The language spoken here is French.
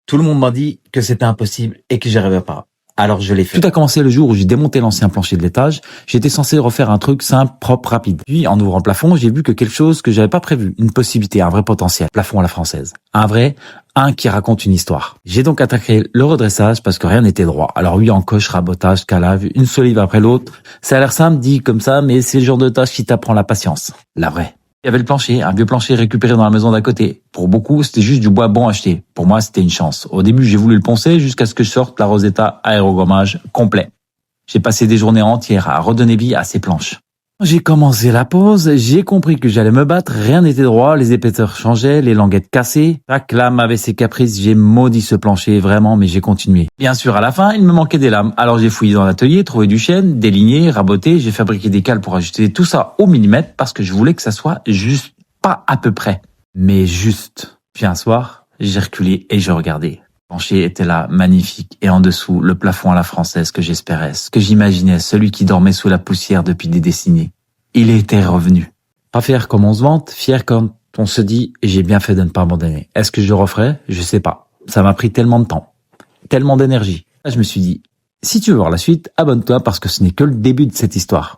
Tout le monde m'a dit que c'était impossible et que j'y arrivais pas. Alors je l'ai fait. Tout a commencé le jour où j'ai démonté l'ancien plancher de l'étage. J'étais censé refaire un truc simple, propre, rapide. Puis en ouvrant le plafond, j'ai vu que quelque chose que j'avais pas prévu, une possibilité, un vrai potentiel. Plafond à la française. Un qui raconte une histoire. J'ai donc attaqué le redressage parce que rien n'était droit. Alors oui, encoche, rabotage, calage, une solive après l'autre. Ça a l'air simple dit comme ça, mais c'est le genre de tâche qui t'apprend la patience. La vraie. Il y avait le plancher, un vieux plancher récupéré dans la maison d'à côté. Pour beaucoup, c'était juste du bois bon acheté. Pour moi, c'était une chance. Au début, j'ai voulu le poncer jusqu'à ce que je sorte la Rosetta aérogommage complet. J'ai passé des journées entières à redonner vie à ces planches. J'ai commencé la pause, j'ai compris que j'allais me battre, rien n'était droit, les épaisseurs changeaient, les languettes cassées. Chaque lame avait ses caprices, j'ai maudit ce plancher vraiment, mais j'ai continué. Bien sûr, à la fin, il me manquait des lames, alors j'ai fouillé dans l'atelier, trouvé du chêne, déligné, raboté, j'ai fabriqué des cales pour ajuster tout ça au millimètre parce que je voulais que ça soit juste, pas à peu près, mais juste. Puis un soir, j'ai reculé et je regardais. Le plancher était là, magnifique, et en dessous, le plafond à la française que j'espérais, ce que j'imaginais, celui qui dormait sous la poussière depuis des décennies. Il était revenu. Pas fier comme on se vante, fier comme on se dit « j'ai bien fait de ne pas abandonner ». Est-ce que je le referai? Je sais pas. Ça m'a pris tellement de temps, tellement d'énergie. Là, je me suis dit « si tu veux voir la suite, abonne-toi parce que ce n'est que le début de cette histoire ».